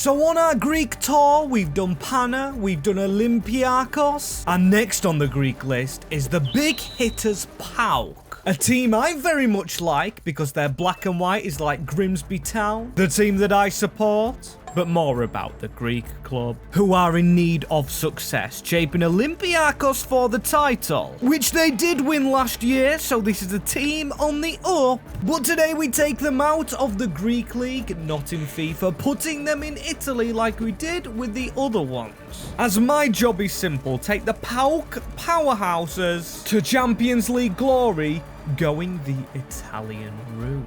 So on our Greek tour, we've done Pana, we've done Olympiakos, and next on the Greek list is the big hitters PAOK. A team I very much like because their black and white is like Grimsby Town, the team that I support. But more about the Greek club, who are in need of success, shaping Olympiakos for the title, which they did win last year, so this is a team on the up. But today we take them out of the Greek league, not in FIFA, putting them in Italy like we did with the other ones. As my job is simple, take the PAOK powerhouses to Champions League glory, going the Italian route.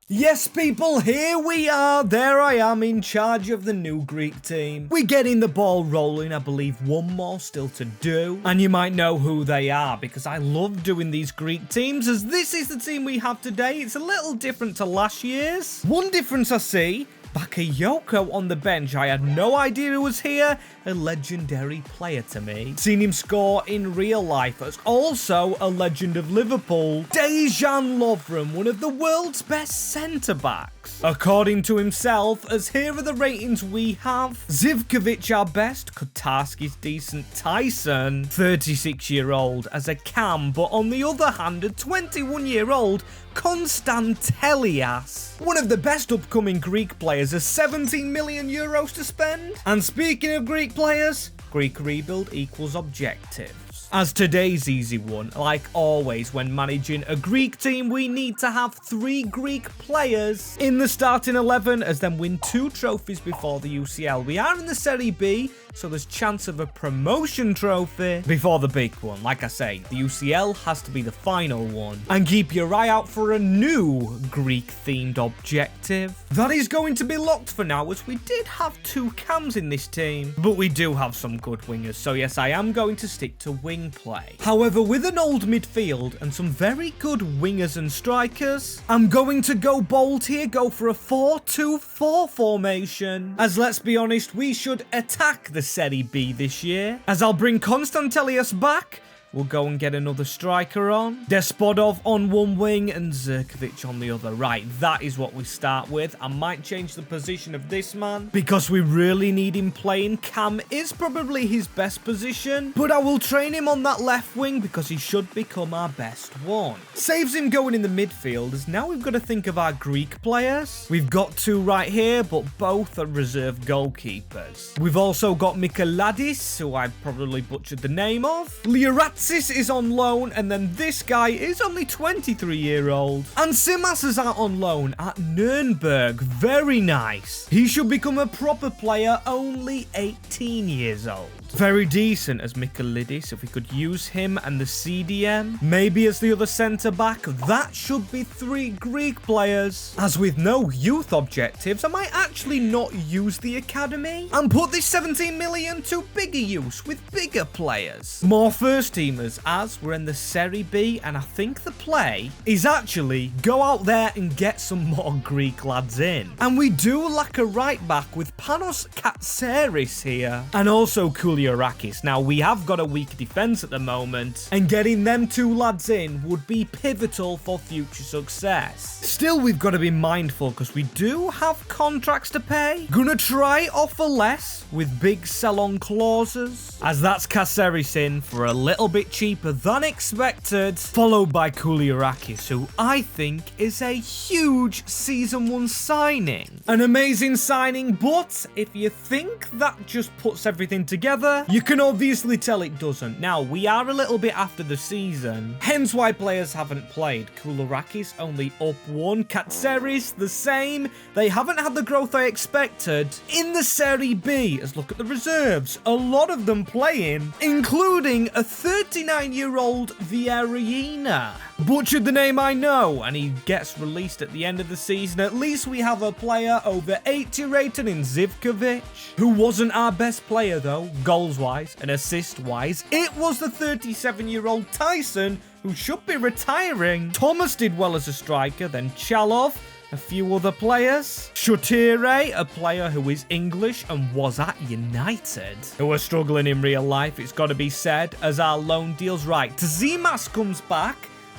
Yes, people, here we are. There I am in charge of the new Greek team. We're getting the ball rolling. I believe one more still to do. And you might know who they are because I love doing these Greek teams, as this is the team we have today. It's a little different to last year's. One difference I see, Bakayoko on the bench. I had no idea he was here. A legendary player to me. Seen him score in real life. As also a legend of Liverpool. Dejan Lovren, one of the world's best centre-backs. According to himself, as here are the ratings we have. Zivkovic our best. Kotarski's decent. Tyson, 36-year-old as a cam. But on the other hand, a 21-year-old Konstantelias, one of the best upcoming Greek players, has 17 million euros to spend. And speaking of Greek players, Greek rebuild equals objectives. As today's easy one, like always when managing a Greek team, we need to have 3 Greek players in the starting 11 as then win 2 trophies before the UCL. We are in the Serie B, so there's chance of a promotion trophy before the big one. Like I say, the UCL has to be the final one. And keep your eye out for a new Greek-themed objective. That is going to be locked for now, as we did have 2 cams in this team, but we do have some good wingers. So yes, I am going to stick to wing play. However, with an old midfield and some very good wingers and strikers, I'm going to go bold here, go for a 4-2-4 formation. As let's be honest, we should attack the Serie B this year. As I'll bring Konstantelias back, we'll go and get another striker on. Despodov on one wing and Zirkovic on the other. Right, that is what we start with. I might change the position of this man because we really need him playing. Cam is probably his best position, but I will train him on that left wing because he should become our best one. Saves him going in the midfield, as now we've got to think of our Greek players. We've got 2 right here, but both are reserve goalkeepers. We've also got Mikaladis, who I probably butchered the name of. Liaratsis is on loan, and then this guy is only 23-year-old. And Simas is out on loan at Nuremberg. Very nice. He should become a proper player, only 18 years old. Very decent as Mikalidis, if we could use him and the CDM. Maybe as the other centre-back. That should be 3 Greek players. As with no youth objectives, I might actually not use the academy and put this 17 million to bigger use with bigger players. More first teamers, as we're in the Serie B, and I think the play is actually go out there and get some more Greek lads in. And we do lack a right back with Panos Katseris here. And also Kouliarakis. Now, we have got a weak defence at the moment, and getting them 2 lads in would be pivotal for future success. Still, we've got to be mindful because we do have contracts to pay. Gonna try offer less with big sell-on clauses, as that's Caceres in for a little bit cheaper than expected, followed by Kouliarakis, who I think is a huge Season 1 signing. An amazing signing, but if you think that just puts everything together, you can obviously tell it doesn't. Now, we are a little bit after the season, hence why players haven't played. Kouliarakis only up 1, Katseris the same. They haven't had the growth I expected in the Serie B, as look at the reserves. A lot of them playing, including a 39-year-old Vieira. Butchered the name, I know, and he gets released at the end of the season. At least we have a player over 80 rated in Zivkovic, who wasn't our best player though, goals-wise and assist-wise. It was the 37-year-old Tyson, who should be retiring. Thomas did well as a striker, then Chalov, a few other players. Shotire, a player who is English and was at United, who are struggling in real life, it's got to be said, as our loan deals right. Tzimas comes back,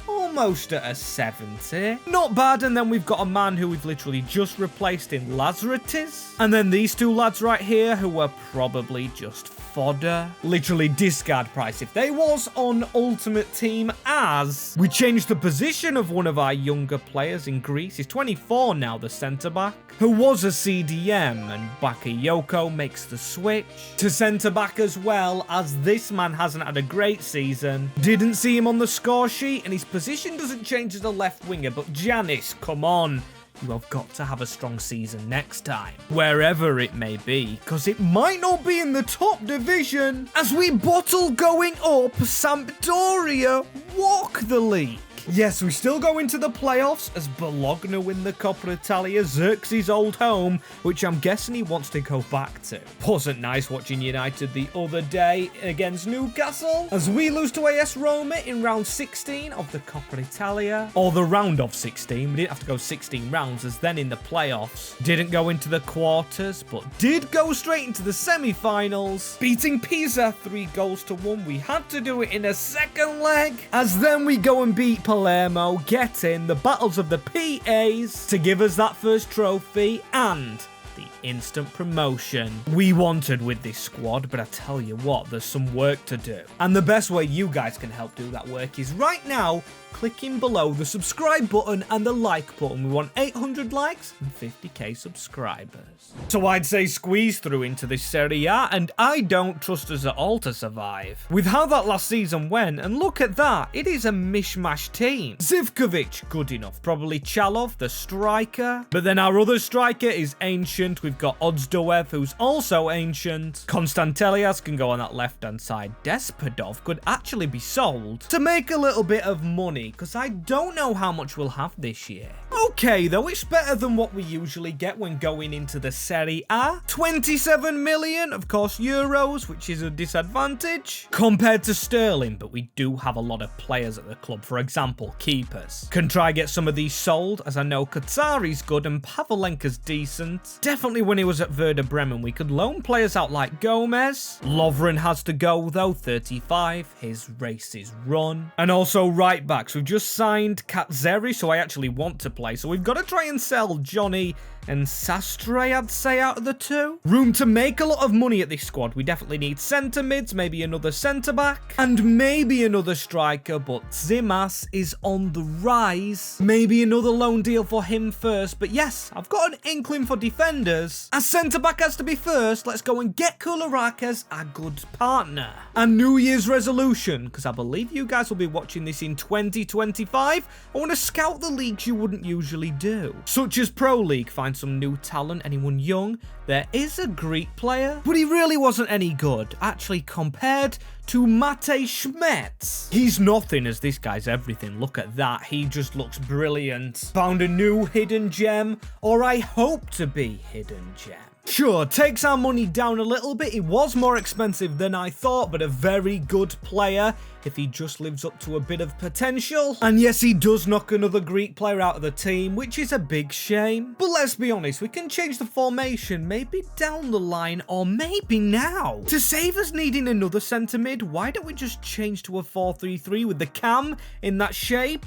almost at a 70. Not bad, and then we've got a man who we've literally just replaced in Lazaritis. And then these two lads right here who are probably just fodder. Literally discard price if they was on Ultimate Team, as we changed the position of one of our younger players in Greece. He's 24 now, the centre-back, who was a CDM, and Bakayoko makes the switch to centre-back as well, as this man hasn't had a great season. Didn't see him on the score sheet, and his position doesn't change as a left winger, but Giannis, come on. You have got to have a strong season next time, wherever it may be, because it might not be in the top division, as we bottle going up. Sampdoria walk the league. Yes, we still go into the playoffs as Bologna win the Coppa Italia, Xerxes' old home, which I'm guessing he wants to go back to. Wasn't nice watching United the other day against Newcastle, as we lose to AS Roma in round 16 of the Coppa Italia, or the round of 16. We didn't have to go 16 rounds, as then in the playoffs, didn't go into the quarters, but did go straight into the semi-finals, beating Pisa 3-1. We had to do it in a second leg, as then we go and beat Palermo, getting the battles of the PAs to give us that first trophy and the instant promotion we wanted with this squad. But I tell you what, there's some work to do, and the best way you guys can help do that work is right now clicking below the subscribe button and the like button. We want 800 likes and 50k subscribers. So I'd say squeeze through into this Serie A, and I don't trust us at all to survive with how that last season went. And look at that, it is a mishmash team. Zivkovic, good enough. Probably Chalov, the striker. But then our other striker is ancient. We've got Odzdoev, who's also ancient. Konstantelias can go on that left-hand side. Despodov could actually be sold to make a little bit of money, because I don't know how much we'll have this year. Okay, though, it's better than what we usually get when going into the Serie A. 27 million, of course, euros, which is a disadvantage compared to sterling, but we do have a lot of players at the club. For example, keepers. Can try get some of these sold, as I know Katsari's good and Pavlenka's decent. Definitely when he was at Werder Bremen, we could loan players out like Gomez. Lovren has to go, though, 35. His race is run. And also right backs. We've just signed Katzeri, so I actually want to play. So we've got to try and sell Johnny and Sastre, I'd say, out of the two. Room to make a lot of money at this squad. We definitely need centre mids, maybe another centre back, and maybe another striker, but Zimas is on the rise. Maybe another loan deal for him first, but yes, I've got an inkling for defenders. As centre back has to be first, let's go and get Koularakis, a good partner. A New Year's resolution, because I believe you guys will be watching this in 2025. I want to scout the leagues you wouldn't usually do, such as Pro League. Find some new talent, anyone young. There is a Greek player, but he really wasn't any good, actually, compared to Mate Schmetz. He's nothing, as this guy's everything. Look at that, he just looks brilliant. Found a new hidden gem, or I hope to be hidden gem. Sure, takes our money down a little bit. He was more expensive than I thought, but a very good player if he just lives up to a bit of potential. And yes, he does knock another Greek player out of the team, which is a big shame. But let's be honest, we can change the formation maybe down the line, or maybe now. To save us needing another centre mid, why don't we just change to a 4-3-3 with the cam in that shape?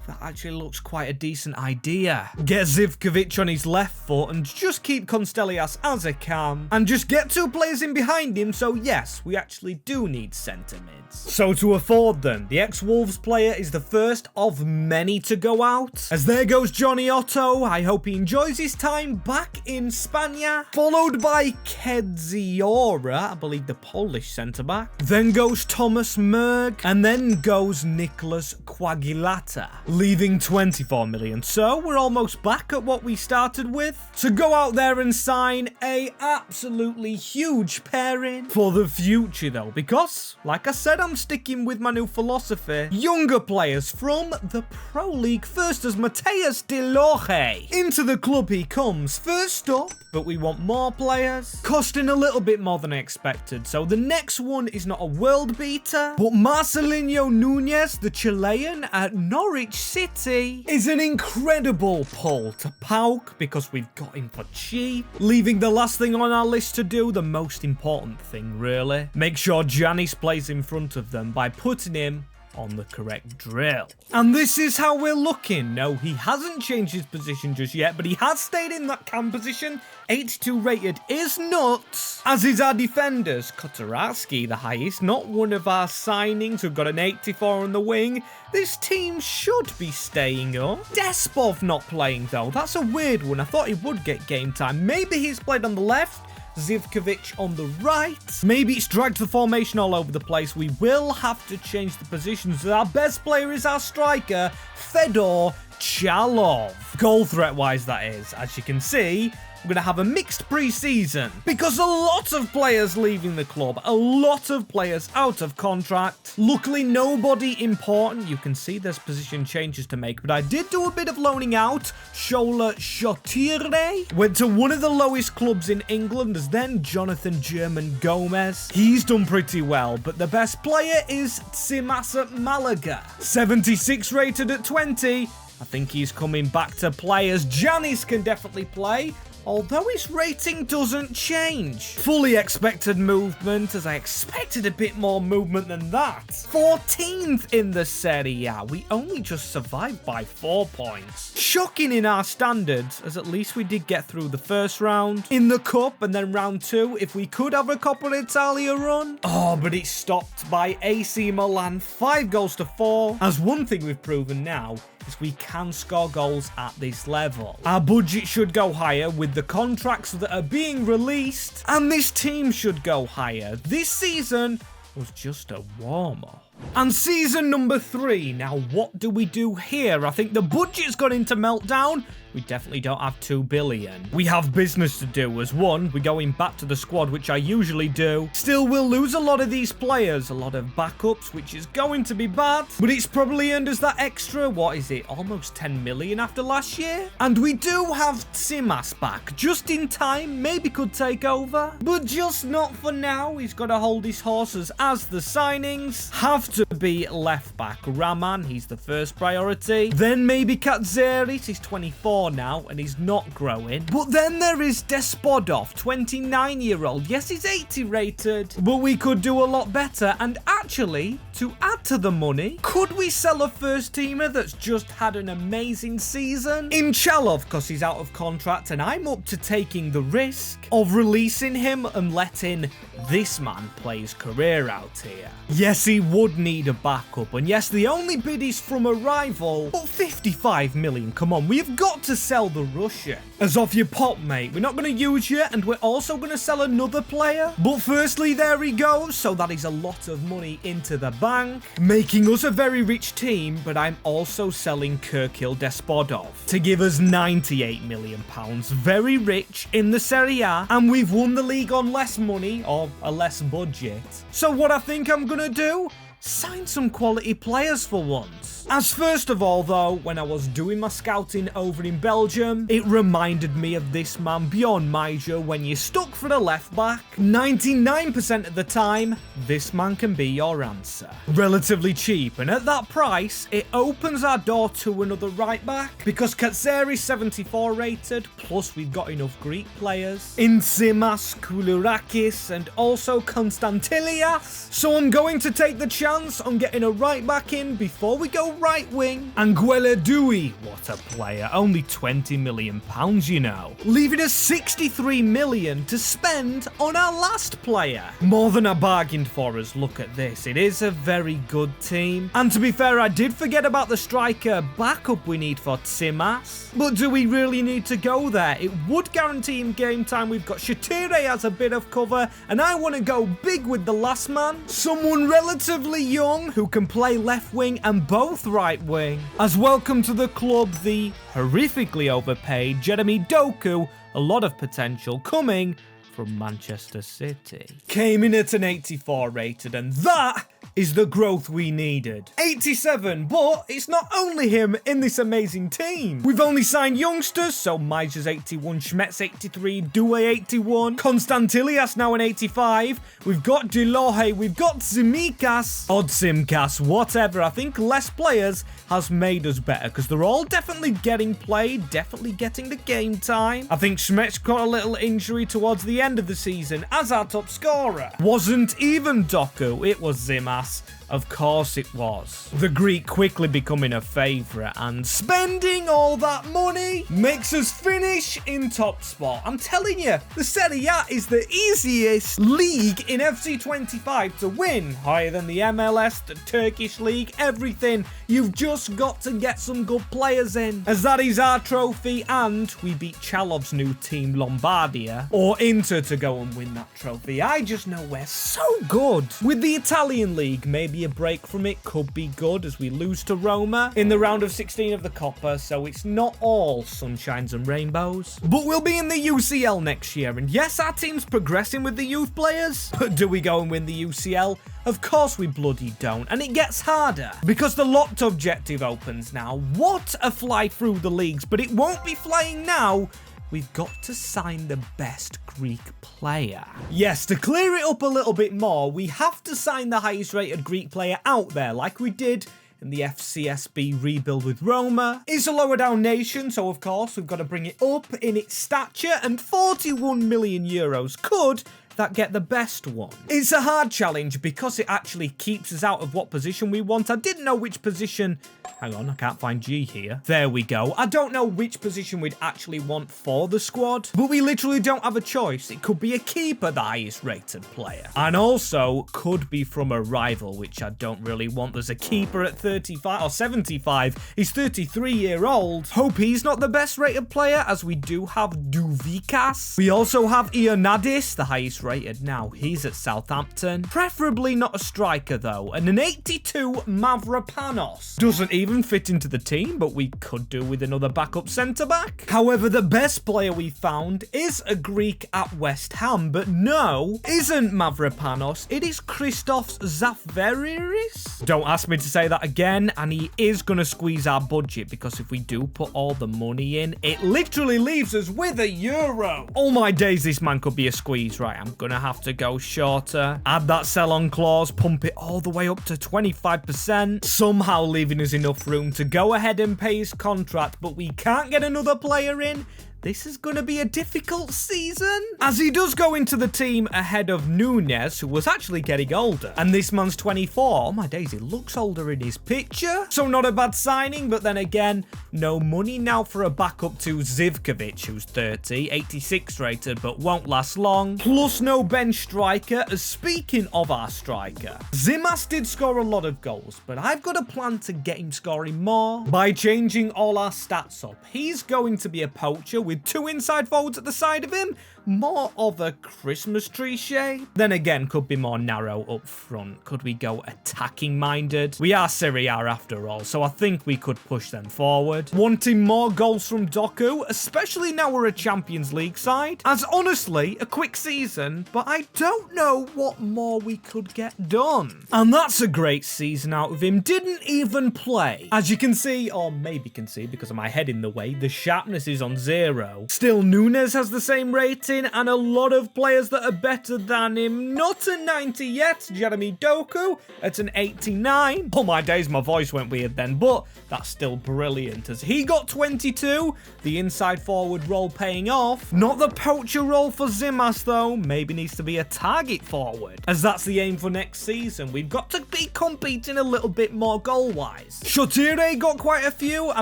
That actually looks quite a decent idea. Get Zivkovic on his left foot and just keep Konstelias as a cam. And just get two players in behind him, so yes, we actually do need centre mids. So to afford them, the ex-Wolves player is the first of many to go out. As there goes Johnny Otto, I hope he enjoys his time back in Spania. Followed by Kedziora, I believe the Polish centre-back. Then goes Thomas Merg, and then goes Nicholas Quagilata, leaving 24 million. So we're almost back at what we started with. So go out there and sign a absolutely huge pairing for the future, though, because, like I said, I'm sticking with my new philosophy. Younger players from the Pro League. First as Mateus De Loge. Into the club he comes. First up, but we want more players. Costing a little bit more than I expected. So the next one is not a world beater, but Marcelinho Nunez, the Chilean at Norwich City, is an incredible pull to PAOK because we've got him for cheap. Leaving the last thing on our list to do, the most important thing really. Make sure Giannis plays in front of them by putting him on the correct drill. And this is how we're looking. No, he hasn't changed his position just yet, but he has stayed in that cam position. 82 rated is nuts, as is our defenders. Kotarski, the highest, not one of our signings. We've got an 84 on the wing. This team should be staying up. Despov not playing though. That's a weird one. I thought he would get game time. Maybe he's played on the left. Zivkovic on the right. Maybe it's dragged the formation all over the place. We will have to change the positions. Our best player is our striker, Fedor Chalov. Goal threat-wise, that is. As you can see, we're going to have a mixed pre-season because a lot of players leaving the club, a lot of players out of contract. Luckily, nobody important. You can see there's position changes to make, but I did do a bit of loaning out. Shola Shotire went to one of the lowest clubs in England. There's then Jonathan German Gomez. He's done pretty well, but the best player is Tsimas Malaga. 76 rated at 20. I think he's coming back to play, as Janis can definitely play, although his rating doesn't change. Fully expected movement, as I expected a bit more movement than that. 14th in the Serie A. We only just survived by 4 points. Shocking in our standards, as at least we did get through the first round. In the cup, and then round 2, if we could have a Coppa Italia run. Oh, but it's stopped by AC Milan, 5 goals to 4. As one thing we've proven now is we can score goals at this level. Our budget should go higher with the contracts that are being released, and this team should go higher. This season was just a warm-up. And season number 3. Now, what do we do here? I think the budget's gone into meltdown. We definitely don't have 2 billion. We have business to do. As one, we're going back to the squad, which I usually do. Still, we'll lose a lot of these players, a lot of backups, which is going to be bad. But it's probably earned us that extra, what is it, almost 10 million after last year? And we do have Tsimas back, just in time. Maybe could take over, but just not for now. He's got to hold his horses, as the signings have to be left back. Raman, he's the first priority. Then maybe Katzeris, he's 24 now, and he's not growing. But then there is Despodov, 29-year-old. Yes, he's 80 rated, but we could do a lot better. And actually, to add to the money, could we sell a first-teamer that's just had an amazing season? In Chalov, because he's out of contract, and I'm up to taking the risk of releasing him and letting this man play his career out here. Yes, he would need a backup, and yes, the only bid is from a rival, but 55 million, come on, we've got to sell the Russian. As off your pop, mate, we're not going to use you, and we're also going to sell another player. But firstly, there he goes, so that is a lot of money into the bank, making us a very rich team, but I'm also selling Kirkil Despodov to give us 98 million pounds, very rich in the Serie A, and we've won the league on less money, or a less budget. So what I think I'm going to do, sign some quality players for once. As first of all though, when I was doing my scouting over in Belgium, it reminded me of this man Bjorn Major when you're stuck for a left back. 99% of the time, this man can be your answer. Relatively cheap, and at that price, it opens our door to another right back, because Katseri's 74 rated, plus we've got enough Greek players in Tsimas, Koulourakis, and also Konstantilias. So I'm going to take the chance on getting a right back in before we go right wing. Anguilla Dewey, what a player, only 20 million pounds, you know, leaving us 63 million to spend on our last player. More than I bargained for us. Look at this, it is a very good team. And to be fair, I did forget about the striker backup we need for Tsimas, but do we really need to go there? It would guarantee him game time. We've got Shatire as a bit of cover, and I want to go big with the last man, someone relatively young who can play left wing and both right wing. As welcome to the club, the horrifically overpaid Jeremy Doku, a lot of potential coming from Manchester City. Came in at an 84 rated, and that is the growth we needed. 87, but it's not only him in this amazing team. We've only signed youngsters, so Major's 81, Schmetz 83, Doué 81, Konstantilias now an 85. We've got Delohe, we've got Zimikas, Odzimkas, whatever. I think less players has made us better, because they're all definitely getting played, definitely getting the game time. I think Schmetz got a little injury towards the end of the season as our top scorer. Wasn't even Doku, it was Zimas. Of course it was. The Greek quickly becoming a favourite, and spending all that money makes us finish in top spot. I'm telling you, the Serie A is the easiest league in FC25 to win. Higher than the MLS, the Turkish league, everything. You've just got to get some good players in. As that is our trophy, and we beat Chalov's new team Lombardia, or Inter, to go and win that trophy. I just know we're so good. With the Italian league, maybe a break from it could be good as we lose to Roma in the round of 16 of the Coppa, so it's not all sunshines and rainbows. But we'll be in the UCL next year, and yes, our team's progressing with the youth players, but do we go and win the UCL? Of course we bloody don't, and it gets harder because the locked objective opens now. What a fly through the leagues, but it won't be flying now. We've got to sign the best Greek player. Yes, to clear it up a little bit more, we have to sign the highest rated Greek player out there, like we did in the FCSB rebuild with Roma. It's a lower down nation, so of course we've got to bring it up in its stature, and 41 million euros could that get the best one. It's a hard challenge because it actually keeps us out of what position we want. I didn't know which position. Hang on, I can't find G here. There we go. I don't know which position we'd actually want for the squad, but we literally don't have a choice. It could be a keeper, the highest rated player, and also could be from a rival, which I don't really want. There's a keeper at 35 or 75. He's 33-year-old. Hope he's not the best rated player, as we do have Duvikas. We also have Ionadis, the highest rated now. He's at Southampton. Preferably not a striker though. And an 82 Mavropanos. Doesn't even fit into the team, but we could do with another backup centre-back. However, the best player we found is a Greek at West Ham, but no, isn't Mavropanos. It is Christos Zafiris. Don't ask me to say that again, and he is going to squeeze our budget because if we do put all the money in, it literally leaves us with €1. All my days, this man could be a squeeze. Right, I'm gonna have to go shorter, add that sell-on clause, pump it all the way up to 25%, somehow leaving us enough room to go ahead and pay his contract, but we can't get another player in. This is going to be a difficult season, as he does go into the team ahead of Nunez, who was actually getting older. And this man's 24. Oh my days, he looks older in his picture. So not a bad signing, but then again, no money now for a backup to Zivkovic, who's 30, 86 rated, but won't last long. Plus no bench striker, as speaking of our striker, Zimas did score a lot of goals, but I've got a plan to get him scoring more by changing all our stats up. He's going to be a poacher with 2 inside forwards at the side of him, more of a Christmas tree shape. Then again, could be more narrow up front. Could we go attacking minded? We are Serie A after all, so I think we could push them forward. Wanting more goals from Doku, especially now we're a Champions League side. As honestly, a quick season, but I don't know what more we could get done. And that's a great season out of him. Didn't even play. As you can see, or maybe can see because of my head in the way, the sharpness is on 0. Still, Nunez has the same rating, and a lot of players that are better than him. Not a 90 yet. Jeremy Doku at an 89. Oh my days, my voice went weird then, but that's still brilliant as he got 22. The inside forward role paying off. Not the poacher role for Zimas though. Maybe needs to be a target forward, as that's the aim for next season. We've got to be competing a little bit more goal-wise. Shotire got quite a few. I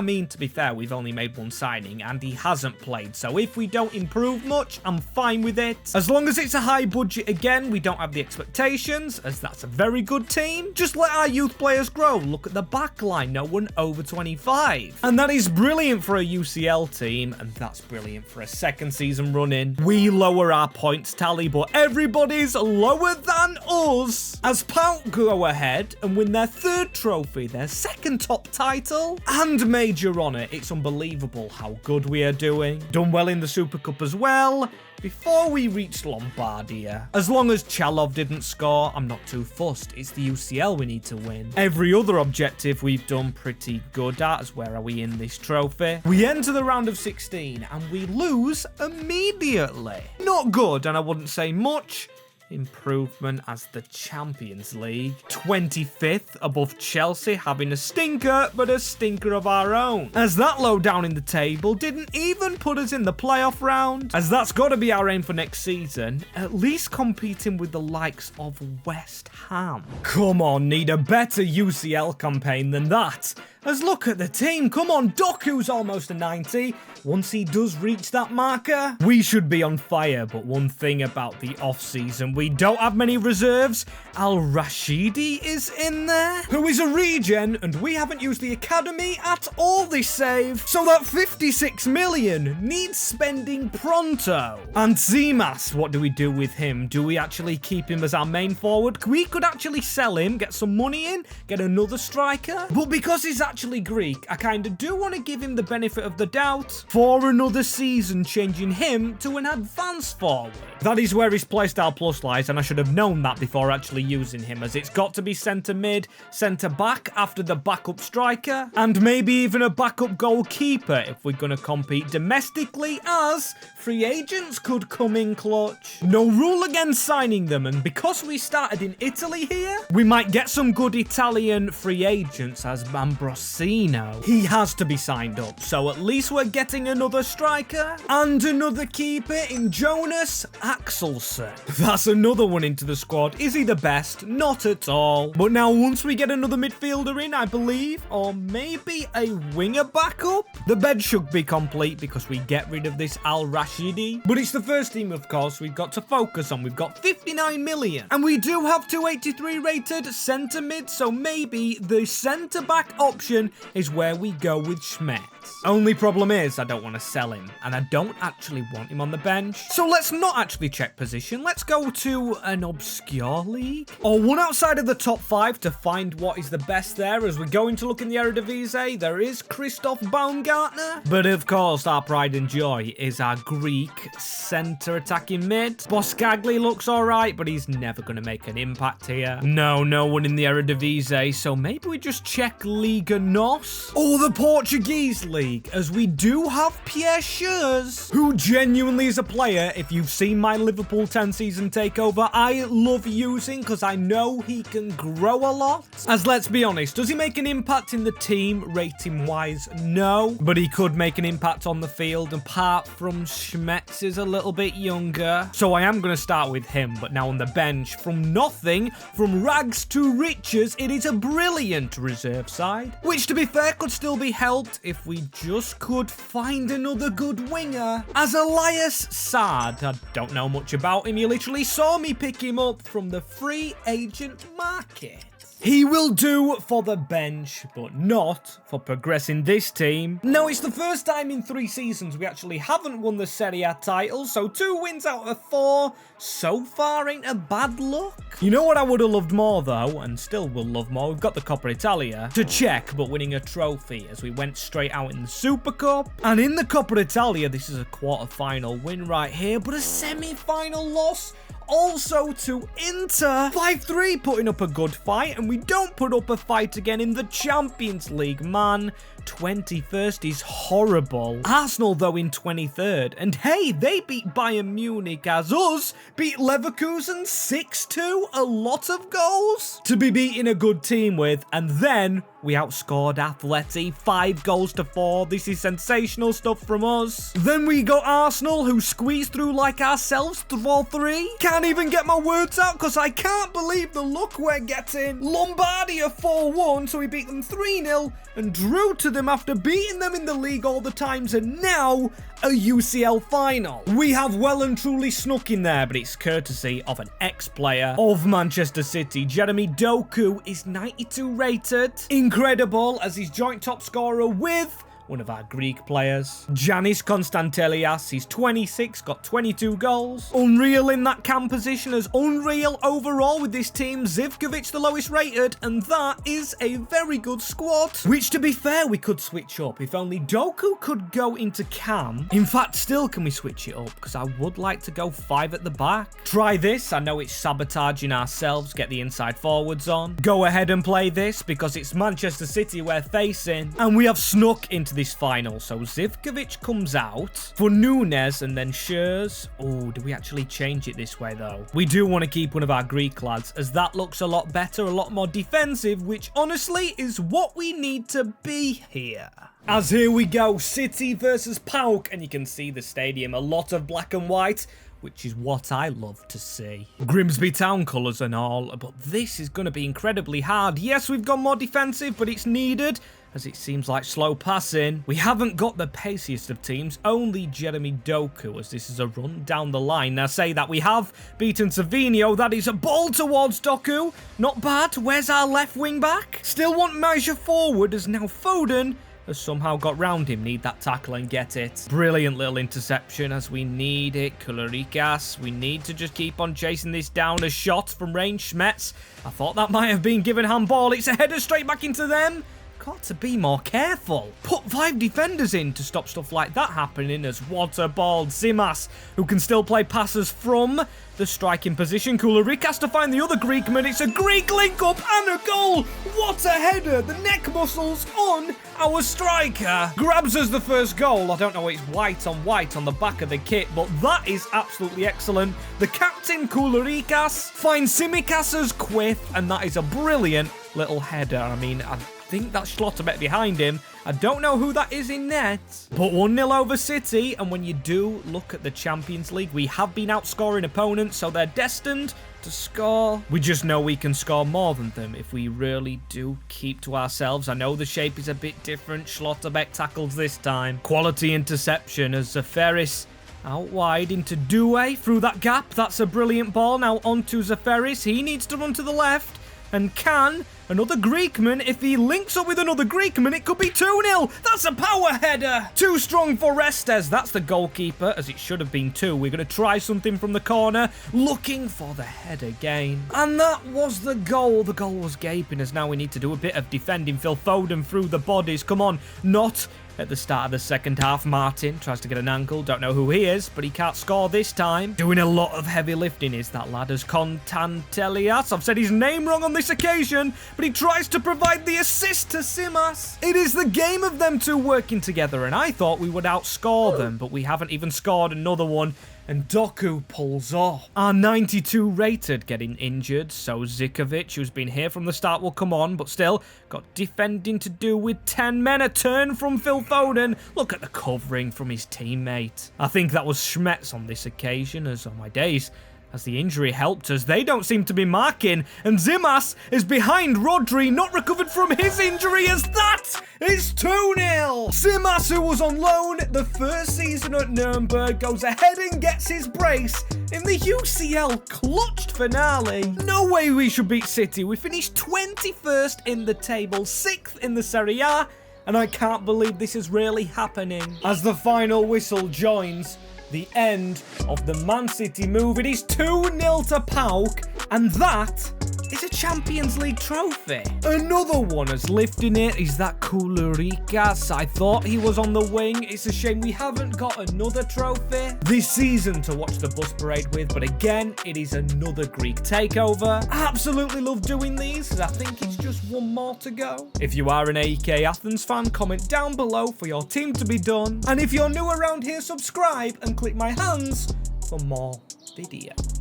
mean, to be fair, we've only made one signing and he hasn't played, so if we don't improve much, I'm fine with it. As long as it's a high budget again, we don't have the expectations, as that's a very good team. Just let our youth players grow. Look at the back line, no one over 25. And that is brilliant for a UCL team, and that's brilliant for a second season running. We lower our points tally, but everybody's lower than us. As PAOK go ahead and win their 3rd trophy, their 2nd top title, and major honour. It's unbelievable how good we are doing. Done well in the Super Cup as well. Before we reached Lombardia. As long as Chalov didn't score, I'm not too fussed. It's the UCL we need to win. Every other objective we've done pretty good at, as where are we in this trophy? We enter the round of 16 and we lose immediately. Not good, and I wouldn't say much. improvement as the Champions League. 25th above Chelsea, having a stinker, but a stinker of our own. As that low down in the table didn't even put us in the playoff round, as that's got to be our aim for next season, at least competing with the likes of West Ham. Come on, need a better UCL campaign than that. As look at the team, come on, Doku's almost a 90. Once he does reach that marker, we should be on fire. But one thing about the off-season, we don't have many reserves. Al-Rashidi is in there, who is a regen, and we haven't used the academy at all this save. So that 56 million needs spending pronto. And Zimas, what do we do with him? Do we actually keep him as our main forward? We could actually sell him, get some money in, get another striker. But because he's actually Greek, I kind of do want to give him the benefit of the doubt for another season, changing him to an advanced forward. That is where his playstyle plus lies, and I should have known that before actually using him, as it's got to be centre mid, centre back after the backup striker, and maybe even a backup goalkeeper if we're going to compete domestically, as free agents could come in clutch. No rule against signing them, and because we started in Italy here, we might get some good Italian free agents, as Ambrosino. He has to be signed up, so at least we're getting another striker and another keeper in Jonas Axelson. That's another one into the squad. Is he the best? Not at all. But now once we get another midfielder in, I believe, or maybe a winger backup, the bed should be complete because we get rid of this Al-Rashidi. But it's the first team, of course, we've got to focus on. We've got 59 million. And we do have 283 rated centre mid, so maybe the centre back option is where we go with Schmetz. Only problem is I don't want to sell him, and I don't actually want him on the bench. So let's not actually check position. Let's go to an obscure league or one outside of the top 5 to find what is the best there. As we're going to look in the Eredivisie, there is Christoph Baumgartner, but of course our pride and joy is our Greek centre attacking mid. Boskagli looks alright, but he's never going to make an impact here. No one in the Eredivisie, so maybe we just check Liga NOS or the Portuguese league, as we do have Pierre Schurz, who genuinely is a player, if you've seen my Liverpool 10 season takeover, I love using because I know he can grow a lot. As let's be honest, does he make an impact in the team rating wise? No, but he could make an impact on the field, apart from Schmetz is a little bit younger. So I am going to start with him, but now on the bench, from nothing, from rags to riches, it is a brilliant reserve side, which to be fair could still be helped if we just could find another good winger. As Elias Saad, I don't know much about him, you literally saw me pick him up from the free agent market. He will do for the bench, but not for progressing this team. No, it's the first time in 3 seasons we actually haven't won the Serie A title, so 2 wins out of 4 so far ain't a bad look. You know what I would have loved more though, and still will love more? We've got the Coppa Italia to check, but winning a trophy as we went straight out in the Super Cup. And in the Coppa Italia, this is a quarter-final win right here, but a semi-final loss also to Inter. 5-3, putting up a good fight, and we don't put up a fight again in the Champions League. Man, 21st is horrible. Arsenal, though, in 23rd. And hey, they beat Bayern Munich, as us beat Leverkusen 6-2. A lot of goals to be beating a good team with. And then we outscored Atleti 5-4. This is sensational stuff from us. Then we got Arsenal, who squeezed through like ourselves, 4-3. Can't even get my words out because I can't believe the look we're getting. Lombardia 4-1, so we beat them 3-0 and drew to them after beating them in the league all the times, and now a UCL final. We have well and truly snuck in there, but it's courtesy of an ex-player of Manchester City. Jeremy Doku is 92 rated. Incredible, as he's joint top scorer with one of our Greek players. Giannis Konstantelias, he's 26, got 22 goals. Unreal in that cam position, as unreal overall with this team. Zivkovic the lowest rated, and that is a very good squad. Which, to be fair, we could switch up. If only Doku could go into cam. In fact, still can we switch it up? Because I would like to go 5 at the back. Try this. I know it's sabotaging ourselves. Get the inside forwards on. Go ahead and play this because it's Manchester City we're facing. And we have snuck into into this final. So Zivkovic comes out for Nunes and then Schürrle. Oh, do we actually change it this way, though? We do want to keep one of our Greek lads, as that looks a lot better, a lot more defensive, which honestly is what we need to be here. As here we go, City versus PAOK, and you can see the stadium, a lot of black and white, which is what I love to see. Grimsby town colours and all, but this is going to be incredibly hard. Yes, we've gone more defensive, but it's needed, as it seems like slow passing. We haven't got the paciest of teams, only Jeremy Doku, as this is a run down the line. Now, say that we have beaten Savinho. That is a ball towards Doku. Not bad. Where's our left wing back? Still want Maguire forward, as now Foden has somehow got round him. Need that tackle and get it. Brilliant little interception, as we need it. Kularikas, we need to just keep on chasing this down. A shot from range. Schmetz, I thought that might have been given handball. It's a header straight back into them. Got to be more careful. Put 5 defenders in to stop stuff like that happening, as waterballed Zimas, who can still play passes from the striking position. Kularikas to find the other Greekman. It's a Greek link-up and a goal. What a header. The neck muscles on our striker. Grabs us the first goal. I don't know, it's white on the back of the kit, but that is absolutely excellent. The captain, Kularikas, finds Simicas's quiff, and that is a brilliant little header. I mean, I think that's Schlotterbeck behind him. I don't know who that is in net. But 1-0 over City, and when you do look at the Champions League, we have been outscoring opponents, so they're destined to score. We just know we can score more than them if we really do keep to ourselves. I know the shape is a bit different. Schlotterbeck tackles this time. Quality interception as Zaferis out wide into Doué through that gap. That's a brilliant ball. Now onto Zaferis. He needs to run to the left. And can another Greekman, if he links up with another Greekman, it could be 2-0. That's a power header. Too strong for Restes. That's the goalkeeper, as it should have been 2. We're going to try something from the corner, looking for the header again. And that was the goal. The goal was gaping, as now we need to do a bit of defending. Phil Foden through the bodies. Come on, not at the start of the second half. Martin tries to get an ankle. Don't know who he is, but he can't score this time. Doing a lot of heavy lifting is that lad, as Contantelias. I've said his name wrong on this occasion, but he tries to provide the assist to Simas. It is the game of them two working together, and I thought we would outscore them, but we haven't even scored another one. And Doku pulls off. Our 92 rated getting injured, so Zivkovic, who's been here from the start, will come on, but still got defending to do with 10 men. A turn from Phil Foden. Look at the covering from his teammate. I think that was Schmetz on this occasion, as on my days, as the injury helped us. They don't seem to be marking, and Zimas is behind Rodri, not recovered from his injury, as that is 2-0. Zimas, who was on loan the first season at Nuremberg, goes ahead and gets his brace in the UCL clutched finale. No way we should beat City. We finished 21st in the table, 6th in the Serie A, and I can't believe this is really happening. As the final whistle joins the end of the Man City move, it is 2-0 to PAOK, and that is a Champions League trophy. Another one is lifting it is that Kularikas. I thought he was on the wing. It's a shame we haven't got another trophy this season to watch the bus parade with, but again, it is another Greek takeover. I absolutely love doing these, as I think it's just one more to go. If you are an AEK Athens fan, comment down below for your team to be done, and if you're new around here, subscribe and click my hands for more videos.